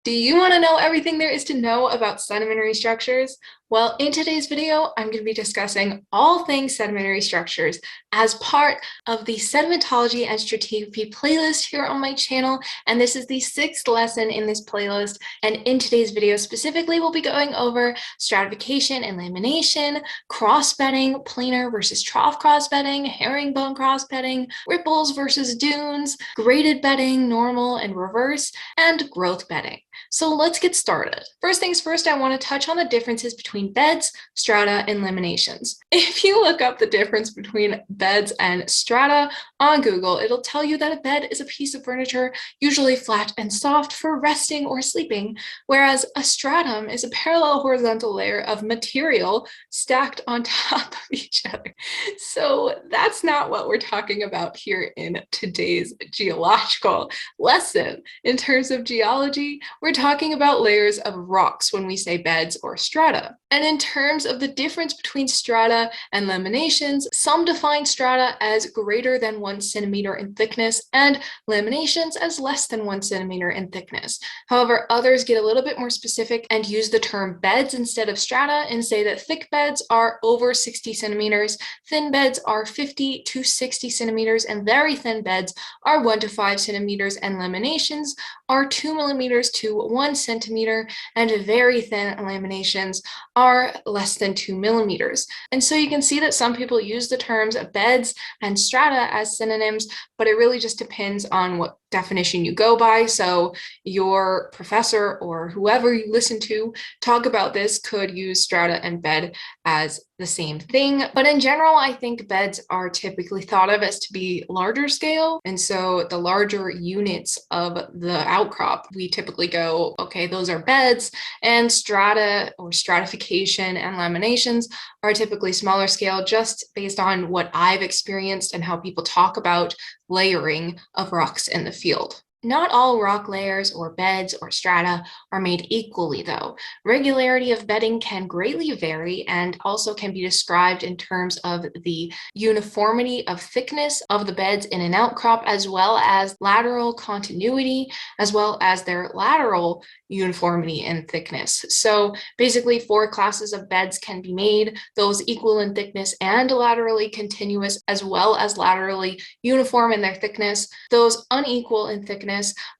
Do you want to know everything there is to know about sedimentary structures? Well, in today's video, I'm going to be discussing all things sedimentary structures as part of the sedimentology and stratigraphy playlist here on my channel. And this is the sixth lesson in this playlist. And in today's video specifically, we'll be going over stratification and lamination, cross-bedding, planar versus trough cross-bedding, herringbone cross-bedding, ripples versus dunes, graded bedding, normal and reverse, and growth bedding. So let's get started. First things first, I want to touch on the differences between beds, strata, and laminations. If you look up the difference between beds and strata on Google, it'll tell you that a bed is a piece of furniture, usually flat and soft for resting or sleeping, whereas a stratum is a parallel horizontal layer of material stacked on top of each other. So that's not what we're talking about here in today's geological lesson. In terms of geology, we're talking about layers of rocks when we say beds or strata. And in terms of the difference between strata and laminations, some define strata as greater than 1 centimeter in thickness and laminations as less than 1 centimeter in thickness. However, others get a little bit more specific and use the term beds instead of strata and say that thick beds are over 60 centimeters, thin beds are 50 to 60 centimeters, and very thin beds are 1 to 5 centimeters, and laminations are 2 millimeters to 1 centimeter, and very thin laminations are less than 2 millimeters. And so you can see that some people use the terms beds and strata as synonyms, but it really just depends on what definition you go by. So your professor or whoever you listen to talk about this could use strata and bed as the same thing. But in general, I think beds are typically thought of as to be larger scale. And so the larger units of the outcrop, we typically go, okay, those are beds, and strata or stratification and laminations are typically smaller scale, just based on what I've experienced and how people talk about layering of rocks in the field. Not all rock layers or beds or strata are made equally, though. Regularity of bedding can greatly vary and also can be described in terms of the uniformity of thickness of the beds in an outcrop, as well as lateral continuity, as well as their lateral uniformity in thickness. So basically 4 classes of beds can be made, those equal in thickness and laterally continuous, as well as laterally uniform in their thickness, those unequal in thickness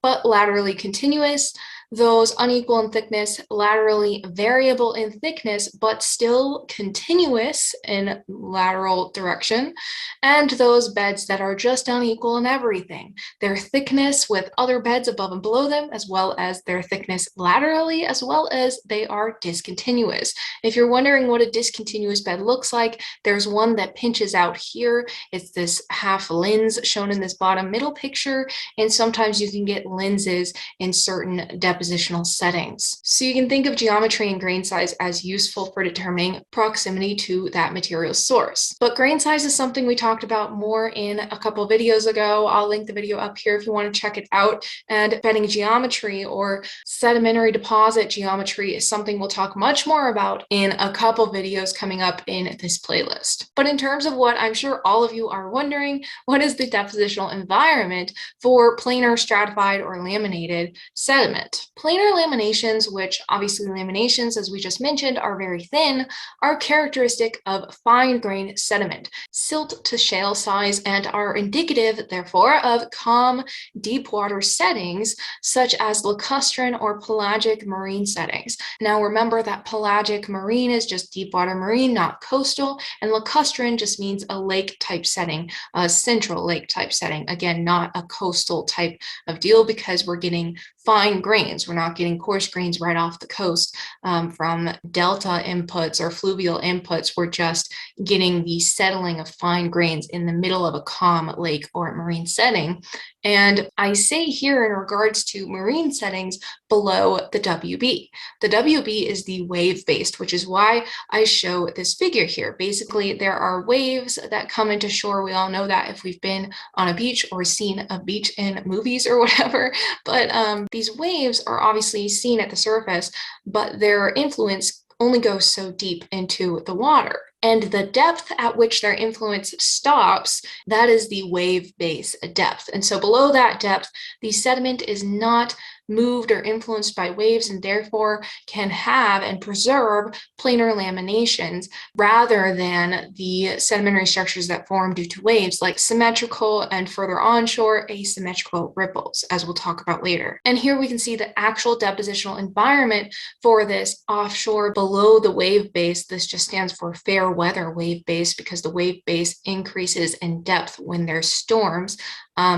but laterally continuous, those unequal in thickness, laterally variable in thickness, but still continuous in lateral direction, and those beds that are just unequal in everything, their thickness with other beds above and below them, as well as their thickness laterally, as well as they are discontinuous. If you're wondering what a discontinuous bed looks like, there's one that pinches out here. It's this half lens shown in this bottom middle picture, and sometimes you can get lenses in certain depositional settings. So you can think of geometry and grain size as useful for determining proximity to that material source. But grain size is something we talked about more in a couple videos ago. I'll link the video up here if you want to check it out. And bedding geometry or sedimentary deposit geometry is something we'll talk much more about in a couple videos coming up in this playlist. But in terms of what I'm sure all of you are wondering, what is the depositional environment for planar, stratified, or laminated sediment? Planar laminations, which obviously laminations, as we just mentioned, are very thin, are characteristic of fine-grained sediment, silt to shale size, and are indicative, therefore, of calm, deep water settings, such as lacustrine or pelagic marine settings. Now remember that pelagic marine is just deep water marine, not coastal, and lacustrine just means a lake type setting, a central lake type setting. Again, not a coastal type of deal, because we're getting fine grains. We're not getting coarse grains right off the coast from delta inputs or fluvial inputs. We're just getting the settling of fine grains in the middle of a calm lake or marine setting. And I say here in regards to marine settings below the WB. The WB is the wave-based, which is why I show this figure here. Basically, there are waves that come into shore. We all know that if we've been on a beach or seen a beach in movies or whatever. But these waves are obviously seen at the surface, but their influence only goes so deep into the water. And the depth at which their influence stops, that is the wave base depth. And so below that depth, the sediment is not moved or influenced by waves and therefore can have and preserve planar laminations rather than the sedimentary structures that form due to waves, like symmetrical and further onshore asymmetrical ripples, as we'll talk about later. And here we can see the actual depositional environment for this offshore below the wave base. This just stands for fair weather wave base because the wave base increases in depth when there's storms.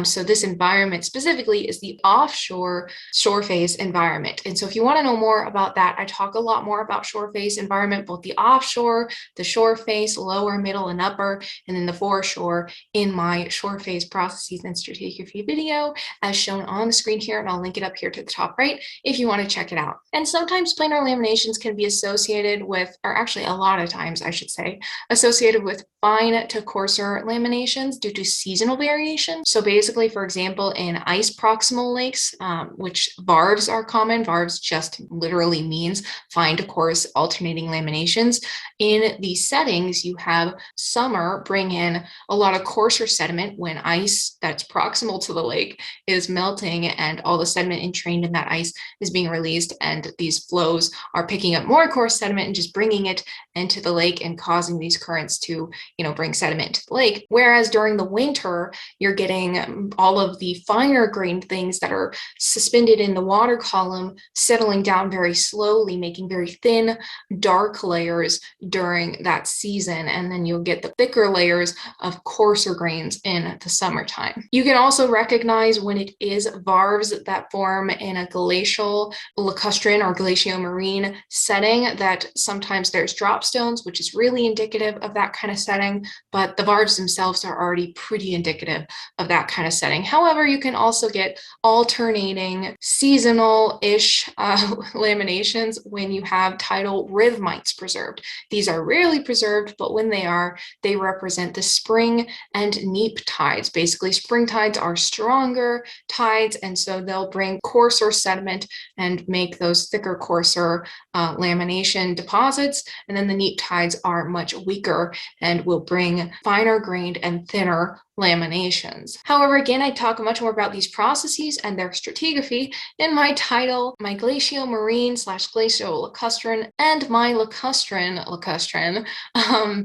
So this environment specifically is the offshore shoreface environment. And so if you want to know more about that, I talk a lot more about shoreface environment, both the offshore, the shoreface, lower, middle, and upper, and then the foreshore in my shoreface processes and stratigraphy video, as shown on the screen here, and I'll link it up here to the top right if you want to check it out. And sometimes planar laminations can be associated with, or actually a lot of times I should say, associated with fine to coarser laminations due to seasonal variation. So basically, for example, in ice proximal lakes, which varves are common, varves just literally means fine to coarse alternating laminations. In these settings, you have summer bring in a lot of coarser sediment when ice that's proximal to the lake is melting and all the sediment entrained in that ice is being released, and these flows are picking up more coarse sediment and just bringing it into the lake and causing these currents to, bring sediment into the lake. Whereas during the winter, you're getting all of the finer grained things that are suspended in the water column settling down very slowly, making very thin, dark layers during that season. And then you'll get the thicker layers of coarser grains in the summertime. You can also recognize when it is varves that form in a glacial, lacustrine, or glaciomarine setting that sometimes there's drop stones, which is really indicative of that kind of setting, but the varves themselves are already pretty indicative of that kind of setting. However, you can also get alternating seasonal-ish laminations when you have tidal rhythmites preserved. These are rarely preserved, but when they are, they represent the spring and neap tides. Basically, spring tides are stronger tides, and so they'll bring coarser sediment and make those thicker, coarser lamination deposits, and then the neap tides are much weaker and will bring finer grained and thinner laminations. However, again, I talk much more about these processes and their stratigraphy in my tidal, my glaciomarine / glacial lacustrine, and my lacustrine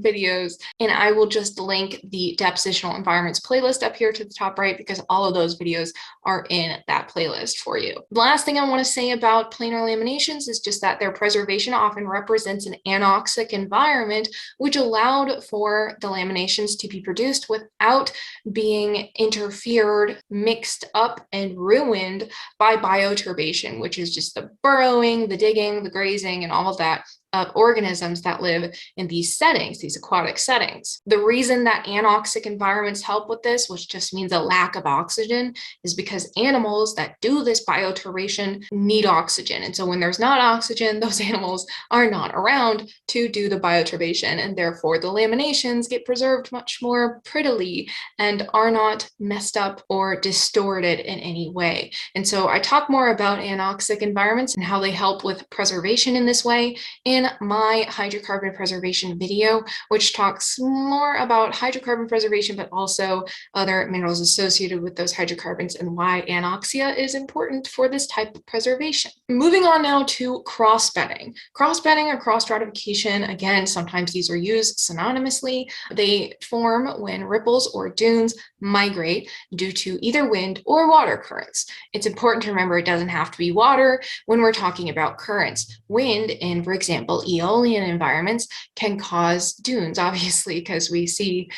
videos. And I will just link the depositional environments playlist up here to the top right because all of those videos are in that playlist for you. The last thing I want to say about planar laminations is just that their preservation often represents an anoxic environment, which allowed for the laminations to be produced without being interfered, mixed up, and ruined by bioturbation, which is just the burrowing, the digging, the grazing, and all of that of organisms that live in these settings, these aquatic settings. The reason that anoxic environments help with this, which just means a lack of oxygen, is because animals that do this bioturbation need oxygen. And so when there's not oxygen, those animals are not around to do the bioturbation, and therefore the laminations get preserved much more prettily and are not messed up or distorted in any way. And so I talk more about anoxic environments and how they help with preservation in this way in my hydrocarbon preservation video, which talks more about hydrocarbon preservation, but also other minerals associated with those hydrocarbons and why anoxia is important for this type of preservation. Moving on now to cross-bedding. Cross-bedding or cross-stratification, again, sometimes these are used synonymously. They form when ripples or dunes migrate due to either wind or water currents. It's important to remember it doesn't have to be water when we're talking about currents. Wind in, for example, eolian environments can cause dunes, obviously, because we see,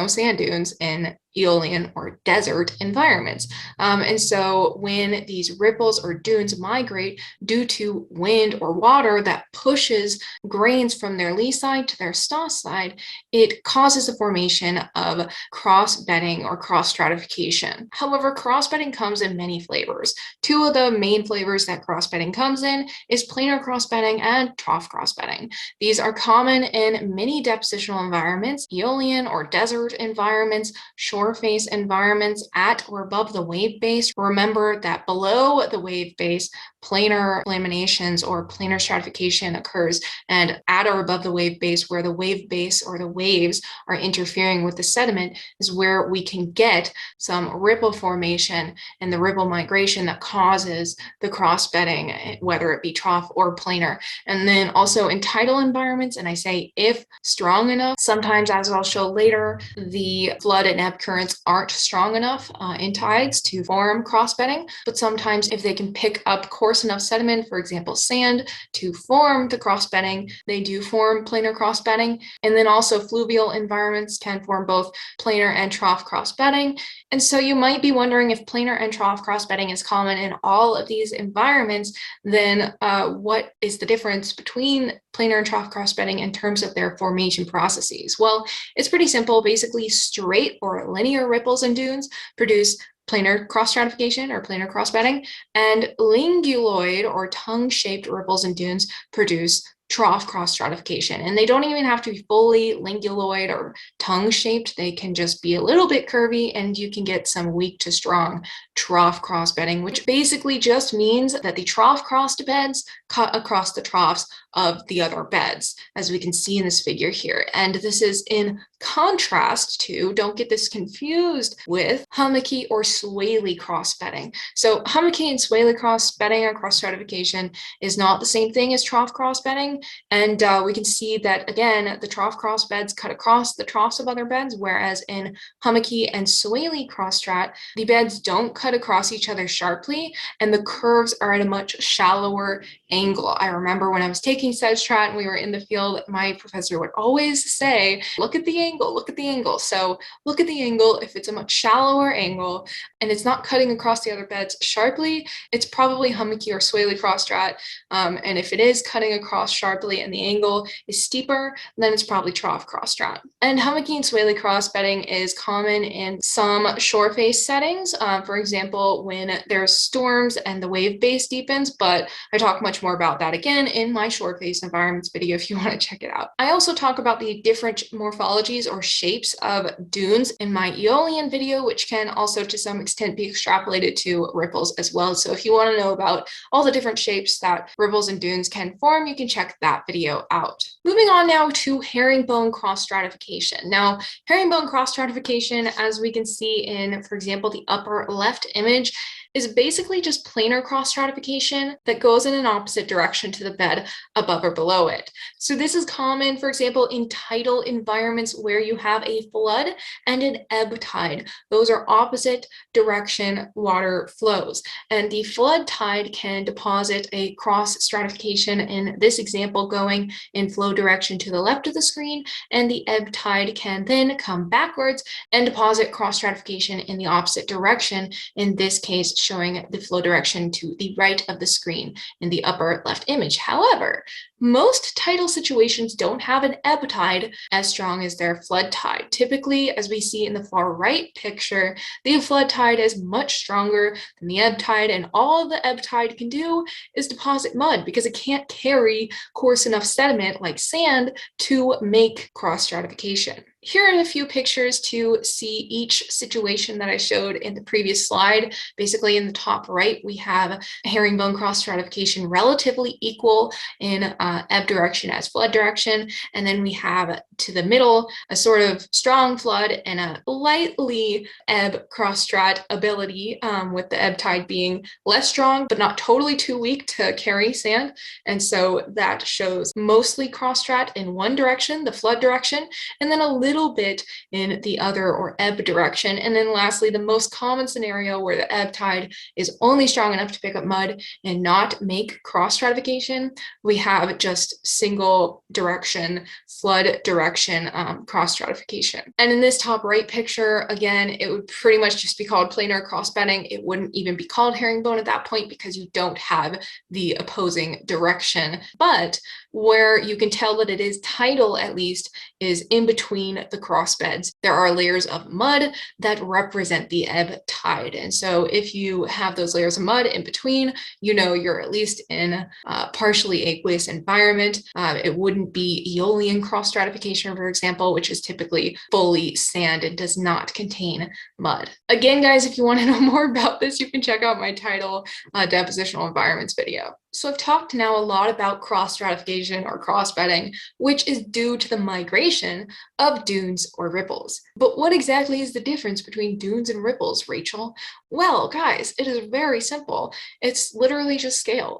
sand dunes in eolian or desert environments. And so when these ripples or dunes migrate due to wind or water that pushes grains from their lee side to their staw side, it causes the formation of cross-bedding or cross-stratification. However, cross-bedding comes in many flavors. Two of the main flavors that cross-bedding comes in is planar cross-bedding and trough cross-bedding. These are common in many depositional environments, eolian or desert environments, shoreface environments at or above the wave base. Remember that below the wave base, planar laminations or planar stratification occurs, and at or above the wave base, where the wave base or the waves are interfering with the sediment, is where we can get some ripple formation and the ripple migration that causes the cross bedding, whether it be trough or planar. And then also in tidal environments, and I say if strong enough, sometimes, as I'll show later, the flood and ebb currents aren't strong enough in tides to form cross bedding, but sometimes if they can pick up coarse enough sediment, for example sand, to form the cross bedding, they do form planar cross bedding. And then also fluvial environments can form both planar and trough cross bedding. And so you might be wondering, if planar and trough cross bedding is common in all of these environments, then what is the difference between planar and trough cross bedding in terms of their formation processes? Well, it's pretty simple. Basically, straight or linear ripples and dunes produce planar cross stratification or planar cross bedding, and linguloid or tongue-shaped ripples and dunes produce trough cross stratification. And they don't even have to be fully linguloid or tongue-shaped. They can just be a little bit curvy, and you can get some weak to strong trough cross bedding, which basically just means that the trough crossed beds cut across the troughs of the other beds, as we can see in this figure here. And this is in contrast to, don't get this confused with, hummocky or swaley cross bedding. So hummocky and swaley cross bedding or cross stratification is not the same thing as trough cross bedding. And we can see that, again, the trough cross beds cut across the troughs of other beds, whereas in hummocky and swaley cross strat, the beds don't cut across each other sharply, and the curves are at a much shallower angle. I remember when I was taking Strat and we were in the field, my professor would always say, look at the angle, look at the angle. So look at the angle. If it's a much shallower angle and it's not cutting across the other beds sharply, it's probably hummocky or swaley cross strat. And if it is cutting across sharply and the angle is steeper, then it's probably trough cross strat. And hummocky and swaley cross bedding is common in some shoreface settings. For example, when there's storms and the wave base deepens, but I talk much more about that again in my shoreface environments video if you want to check it out. I also talk about the different morphologies or shapes of dunes in my eolian video, which can also to some extent be extrapolated to ripples as well. So if you want to know about all the different shapes that ripples and dunes can form, you can check that video out. Moving on now to herringbone cross stratification. Now, herringbone cross stratification, as we can see in, for example, the upper left image, is basically just planar cross stratification that goes in an opposite direction to the bed above or below it. So this is common, for example, in tidal environments where you have a flood and an ebb tide. Those are opposite direction water flows. And the flood tide can deposit a cross stratification, in this example going in flow direction to the left of the screen, and the ebb tide can then come backwards and deposit cross stratification in the opposite direction, in this case showing the flow direction to the right of the screen in the upper left image. However, most tidal situations don't have an ebb tide as strong as their flood tide. Typically, as we see in the far right picture, the flood tide is much stronger than the ebb tide, and all the ebb tide can do is deposit mud because it can't carry coarse enough sediment like sand to make cross stratification. Here are a few pictures to see each situation that I showed in the previous slide. Basically, in the top right, we have herringbone cross stratification relatively equal in ebb direction as flood direction. And then we have to the middle a sort of strong flood and a lightly ebb cross strat ability, with the ebb tide being less strong, but not totally too weak to carry sand. And so that shows mostly cross strat in one direction, the flood direction, and then a little bit in the other or ebb direction. And then lastly, the most common scenario where the ebb tide is only strong enough to pick up mud and not make cross stratification, we have just single direction, flood direction cross stratification. And in this top right picture, again, it would pretty much just be called planar cross bedding. It wouldn't even be called herringbone at that point because you don't have the opposing direction. But where you can tell that it is tidal, at least, is in between the crossbeds, there are layers of mud that represent the ebb tide. And so if you have those layers of mud in between, you know you're at least in a partially aqueous environment. It wouldn't be eolian cross stratification, for example, which is typically fully sand and does not contain mud. Again, guys, if you want to know more about this, you can check out my tidal depositional environments video. So I've talked now a lot about cross stratification or cross bedding, which is due to the migration of dunes or ripples. But what exactly is the difference between dunes and ripples, Rachel? Well, guys, it is very simple. It's literally just scale.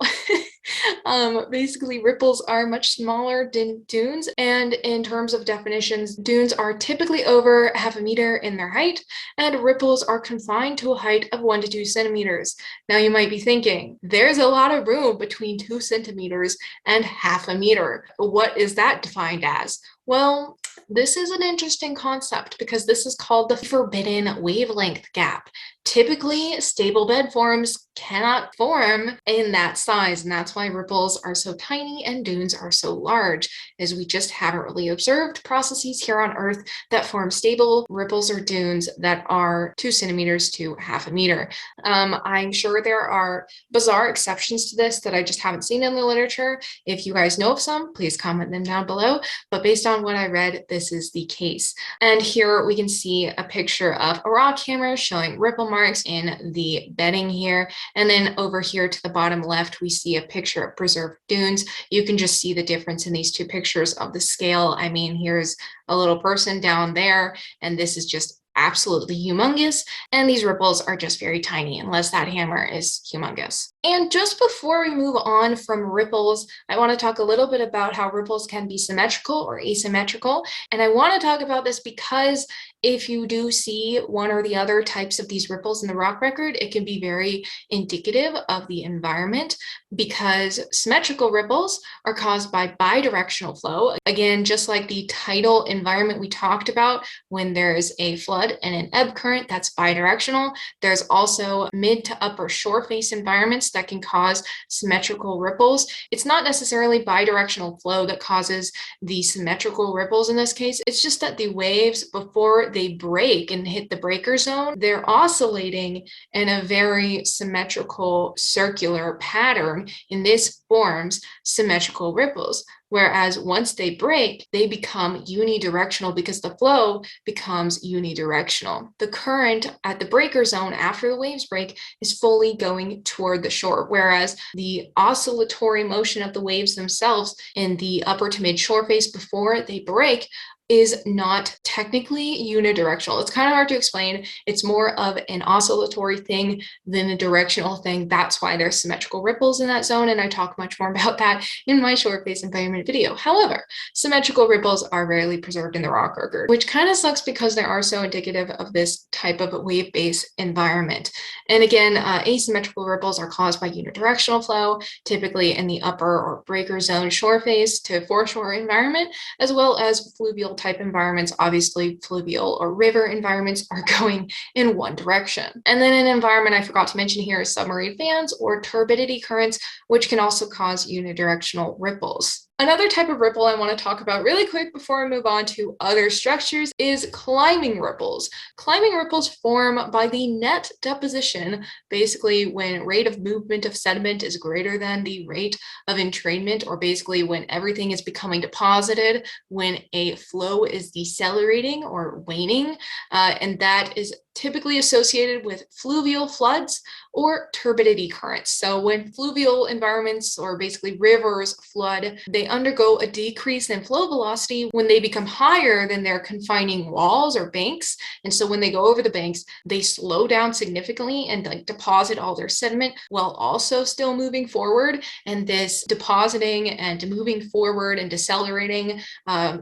Basically, ripples are much smaller than dunes, and in terms of definitions, dunes are typically over 0.5 meter in their height, and ripples are confined to a height of 1 to 2 centimeters. Now you might be thinking, there's a lot of room between 2 centimeters and 0.5 meter. What is that defined as? Well, this is an interesting concept because this is called the forbidden wavelength gap. Typically, stable bed forms cannot form in that size, and that's why ripples are so tiny and dunes are so large, as we just haven't really observed processes here on Earth that form stable ripples or dunes that are 2 centimeters to 0.5 meter. I'm sure there are bizarre exceptions to this that I just haven't seen in the literature. If you guys know of some, please comment them down below, but based on what I read, this is the case. And here we can see a picture of a rock hammer showing ripple marks in the bedding here. And then over here to the bottom left, we see a picture of preserved dunes. You can just see the difference in these two pictures of the scale. I mean, here's a little person down there, and this is just absolutely humongous, and these ripples are just very tiny unless that hammer is humongous. And just before we move on from ripples, I want to talk a little bit about how ripples can be symmetrical or asymmetrical. And I want to talk about this because if you do see one or the other types of these ripples in the rock record, it can be very indicative of the environment, because symmetrical ripples are caused by bidirectional flow. Again, just like the tidal environment we talked about, when there's a flood and an ebb current, that's bidirectional. There's also mid to upper shoreface environments that can cause symmetrical ripples. It's not necessarily bidirectional flow that causes the symmetrical ripples in this case. It's just that the waves, before they break and hit the breaker zone, they're oscillating in a very symmetrical circular pattern, and this forms symmetrical ripples. Whereas once they break, they become unidirectional because the flow becomes unidirectional. The current at the breaker zone after the waves break is fully going toward the shore, whereas the oscillatory motion of the waves themselves in the upper to mid shore face before they break is not technically unidirectional. It's kind of hard to explain. It's more of an oscillatory thing than a directional thing. That's why there's symmetrical ripples in that zone, and I talk much more about that in my shoreface environment video. However, symmetrical ripples are rarely preserved in the rock record, which kind of sucks because they are so indicative of this type of wave-based environment. And again, asymmetrical ripples are caused by unidirectional flow, typically in the upper or breaker zone shoreface to foreshore environment, as well as fluvial type environments. Obviously, fluvial or river environments are going in one direction. And then an environment I forgot to mention here is submarine fans or turbidity currents, which can also cause unidirectional ripples. Another type of ripple I want to talk about really quick before I move on to other structures is climbing ripples. Climbing ripples form by the net deposition, basically when rate of movement of sediment is greater than the rate of entrainment, or basically when everything is becoming deposited, when a flow is decelerating or waning, and that is typically associated with fluvial floods or turbidity currents. So when fluvial environments, or basically rivers, flood, they undergo a decrease in flow velocity when they become higher than their confining walls or banks. And so when they go over the banks, they slow down significantly and deposit all their sediment while also still moving forward. And this depositing and moving forward and decelerating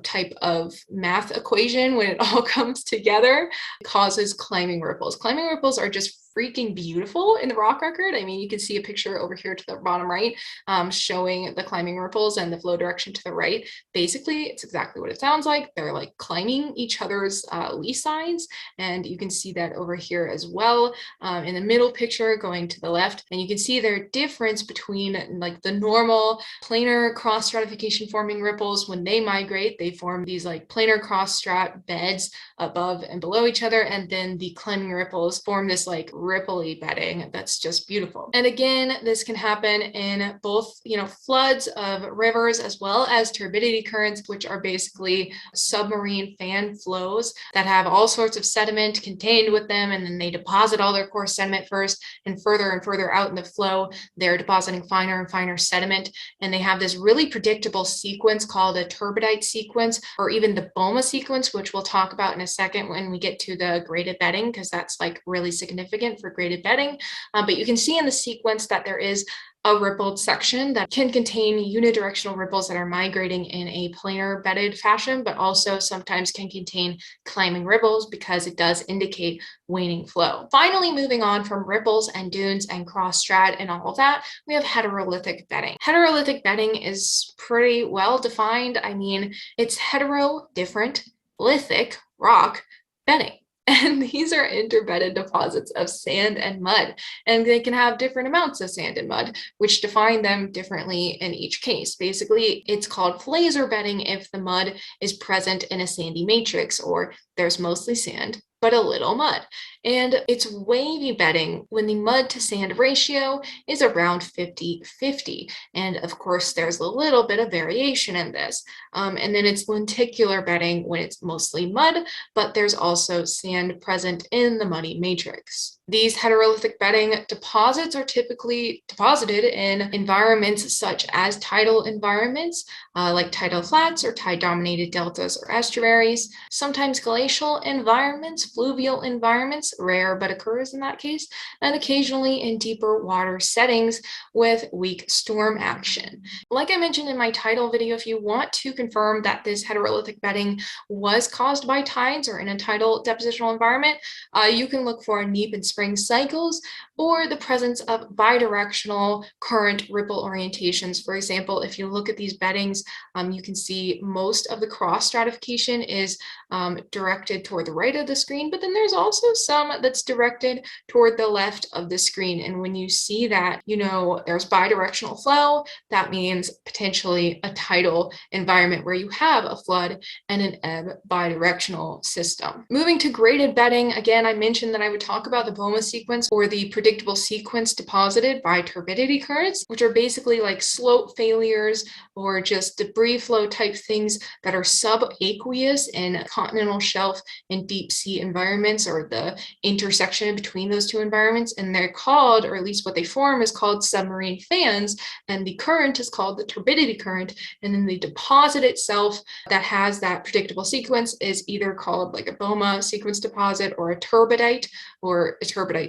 type of math equation, when it all comes together, causes climbing ripples. Climbing ripples are just freaking beautiful in the rock record. I mean, you can see a picture over here to the bottom right, showing the climbing ripples and the flow direction to the right. Basically, it's exactly what it sounds like. They're like climbing each other's lee sides, and you can see that over here as well, in the middle picture going to the left. And you can see their difference between like the normal planar cross stratification forming ripples. When they migrate, they form these like planar cross strat beds above and below each other, and then the climbing ripples form this like ripply bedding that's just beautiful. And again, this can happen in both, floods of rivers as well as turbidity currents, which are basically submarine fan flows that have all sorts of sediment contained with them, and then they deposit all their coarse sediment first, and further out in the flow, they're depositing finer and finer sediment, and they have this really predictable sequence called a turbidite sequence, or even the BOMA sequence, which we'll talk about in a second when we get to the graded bedding, because that's like really significant for graded bedding. But you can see in the sequence that there is a rippled section that can contain unidirectional ripples that are migrating in a planar bedded fashion, but also sometimes can contain climbing ripples because it does indicate waning flow. Finally, moving on from ripples and dunes and cross strat and all of that, we have heterolithic bedding. Heterolithic bedding is pretty well defined. I mean, it's hetero, different, lithic, rock, bedding. And these are interbedded deposits of sand and mud, and they can have different amounts of sand and mud, which define them differently in each case. Basically, it's called flaser bedding if the mud is present in a sandy matrix, or there's mostly sand but a little mud. And it's wavy bedding when the mud to sand ratio is around 50-50. And of course, there's a little bit of variation in this. And then it's lenticular bedding when it's mostly mud, but there's also sand present in the muddy matrix. These heterolithic bedding deposits are typically deposited in environments such as tidal environments, like tidal flats or tide-dominated deltas or estuaries, sometimes glacial environments, fluvial environments, rare but occurs in that case, and occasionally in deeper water settings with weak storm action. Like I mentioned in my tidal video, if you want to confirm that this heterolithic bedding was caused by tides or in a tidal depositional environment, you can look for neap and spring cycles or the presence of bidirectional current ripple orientations. For example, if you look at these beddings, you can see most of the cross stratification is directed toward the right of the screen, but then there's also some that's directed toward the left of the screen. And when you see that, there's bidirectional flow, that means potentially a tidal environment where you have a flood and an ebb bidirectional system. Moving to graded bedding, again, I mentioned that I would talk about the BOMA sequence, or the predictable sequence deposited by turbidity currents, which are basically like slope failures or just debris flow type things that are subaqueous in continental shelf and deep sea environments, or the intersection between those two environments. And they're called, or at least what they form is called submarine fans, and the current is called the turbidity current. And then the deposit itself that has that predictable sequence is either called like a BOMA sequence deposit or a turbidite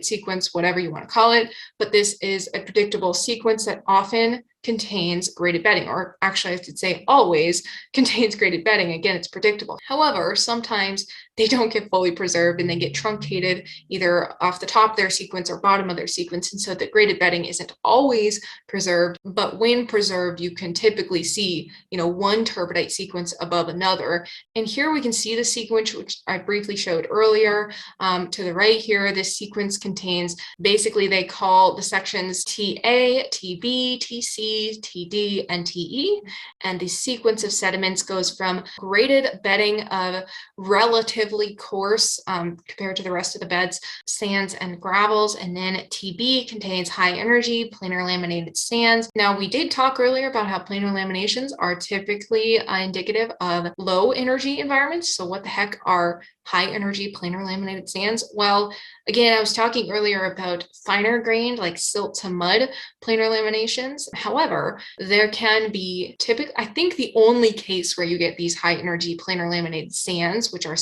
sequence, whatever you want to call it. But this is a predictable sequence that often contains graded bedding, or actually I should say always contains graded bedding. Again, it's predictable. However, sometimes they don't get fully preserved and they get truncated either off the top of their sequence or bottom of their sequence. And so the graded bedding isn't always preserved, but when preserved, you can typically see, one turbidite sequence above another. And here we can see the sequence, which I briefly showed earlier. To the right here, this sequence contains, basically they call the sections TA, TB, TC, TD, and TE. And the sequence of sediments goes from graded bedding of relatively coarse, compared to the rest of the beds, sands and gravels, and then TB contains high energy planar laminated sands. Now, we did talk earlier about how planar laminations are typically indicative of low energy environments. So what the heck are high energy planar laminated sands? Well, again, I was talking earlier about finer grained, like silt to mud planar laminations. However, there can be I think the only case where you get these high energy planar laminated sands, which are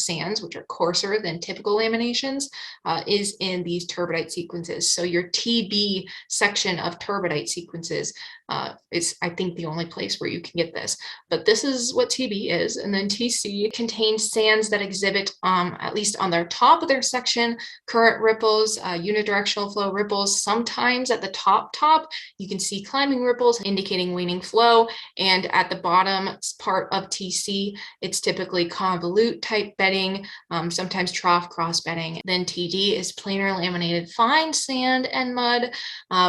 coarser than typical laminations, is in these turbidite sequences. So your TB section of turbidite sequences is, I think, the only place where you can get this. But this is what TB is. And then TC contains sands that exhibit, at least on their top of their section, current ripples, unidirectional flow ripples. Sometimes at the top, you can see climbing ripples indicating waning flow. And at the bottom part of TC, it's typically convolute type bedding, sometimes trough cross bedding. Then TD is planar laminated fine sand and mud,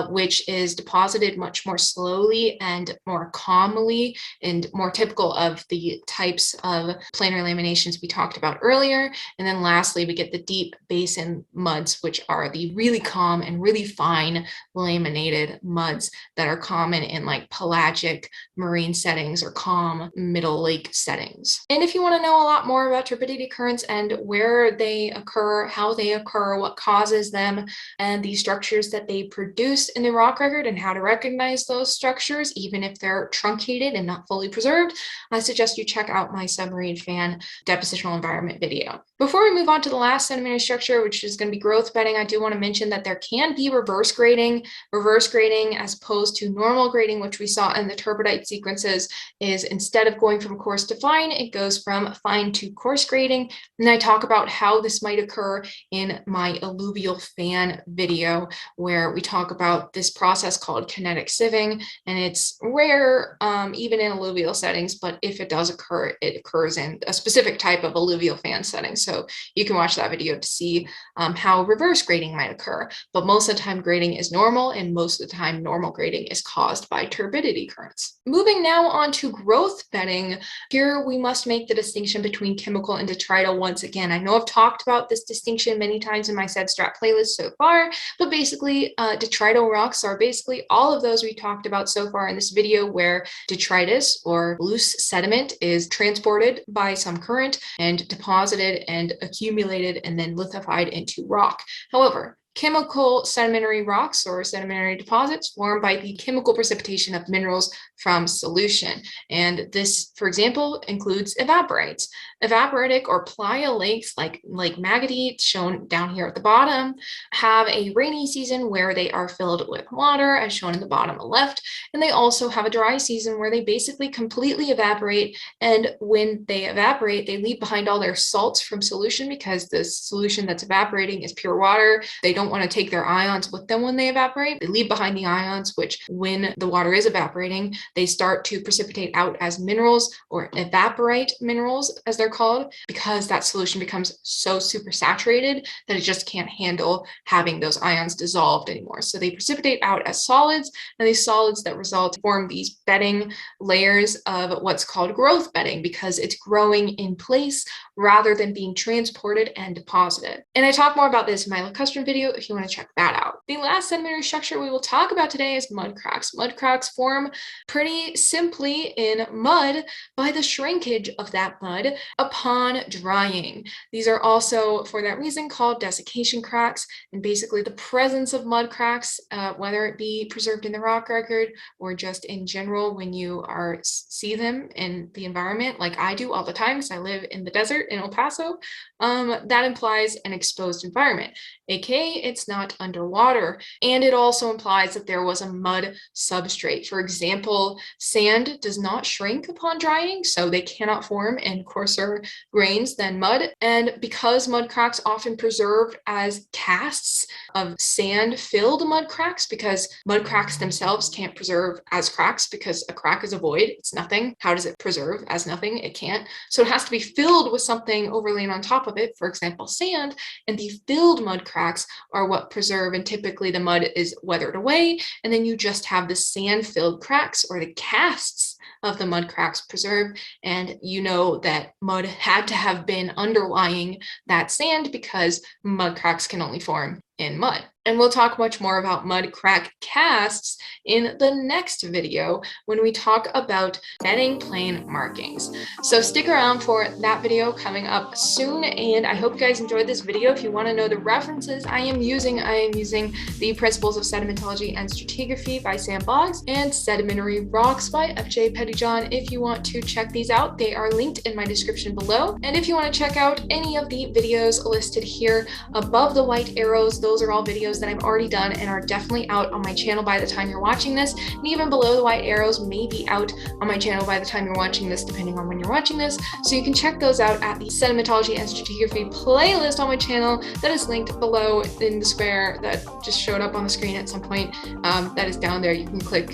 which is deposited much more slowly and more calmly, and more typical of the types of planar laminations we talked about earlier. And then lastly, we get the deep basin muds, which are the really calm and really fine laminated muds that are common in like pelagic marine settings or calm middle lake settings. And if you want to know a lot more about turbidity currents and where they occur, how they occur, what causes them, and the structures that they produce in the rock record and how to recognize those structures, even if they're truncated and not fully preserved, I suggest you check out my submarine fan depositional environment video. Before we move on to the last sedimentary structure, which is going to be growth bedding, I do want to mention that there can be reverse grading. Reverse grading, as opposed to normal grading, which we saw in the turbidite sequences, is instead of going from coarse to fine, it goes from fine to coarse grading. And I talk about how this might occur in my alluvial fan video, where we talk about this process called kinetic sieving. And it's rare, even in alluvial settings, but if it does occur, it occurs in a specific type of alluvial fan setting. So you can watch that video to see how reverse grading might occur. But most of the time grading is normal, and most of the time normal grading is caused by turbidity currents. Moving now on to growth bedding. Here we must make the distinction between chemical and detrital once again. I know I've talked about this distinction many times in my Strat playlist so far, but basically detrital rocks are basically all of those we talked about so far in this video, where detritus or loose sediment is transported by some current and deposited and accumulated and then lithified into rock. However, chemical sedimentary rocks or sedimentary deposits formed by the chemical precipitation of minerals from solution. And this, for example, includes evaporites. Evaporitic or playa lakes like Lake Magadi, shown down here at the bottom, have a rainy season where they are filled with water, as shown in the bottom left. And they also have a dry season where they basically completely evaporate. And when they evaporate, they leave behind all their salts from solution, because the solution that's evaporating is pure water. They don't want to take their ions with them when they evaporate. They leave behind the ions, which when the water is evaporating, they start to precipitate out as minerals, or evaporite minerals as they're called, because that solution becomes so super saturated that it just can't handle having those ions dissolved anymore. So they precipitate out as solids, and these solids that result form these bedding layers of what's called growth bedding, because it's growing in place rather than being transported and deposited. And I talk more about this in my lacustrine video if you want to check that out. The last sedimentary structure we will talk about today is mud cracks. Mud cracks form pretty simply in mud by the shrinkage of that mud upon drying. These are also, for that reason, called desiccation cracks, and basically the presence of mud cracks, whether it be preserved in the rock record or just in general when you see them in the environment, like I do all the time because I live in the desert in El Paso, that implies an exposed environment, aka it's not underwater. And it also implies that there was a mud substrate. For example, sand does not shrink upon drying, so they cannot form in coarser grains than mud. And because mud cracks often preserved as casts of sand-filled mud cracks, because mud cracks themselves can't preserve as cracks, because a crack is a void, it's nothing. How does it preserve as nothing? It can't. So it has to be filled with something overlain on top of it, for example, sand, and the filled mud cracks are what preserve, and typically the mud is weathered away, and then you just have the sand-filled cracks, or the casts of the mud cracks preserved. And you know that mud had to have been underlying that sand, because mud cracks can only form in mud. And we'll talk much more about mud crack casts in the next video when we talk about bedding plane markings. So stick around for that video coming up soon, and I hope you guys enjoyed this video. If you want to know the references I am using the Principles of Sedimentology and Stratigraphy by Sam Boggs and Sedimentary Rocks by F.J. Pettyjohn. If you want to check these out, they are linked in my description below. And if you want to check out any of the videos listed here above the white arrows, those are all videos that I've already done and are definitely out on my channel by the time you're watching this. And even below the white arrows may be out on my channel by the time you're watching this, depending on when you're watching this. So you can check those out at the Sedimentology and Stratigraphy playlist on my channel that is linked below in the square that just showed up on the screen at some point. That is down there. You can click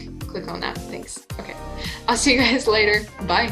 on that. Thanks. Okay. I'll see you guys later. Bye.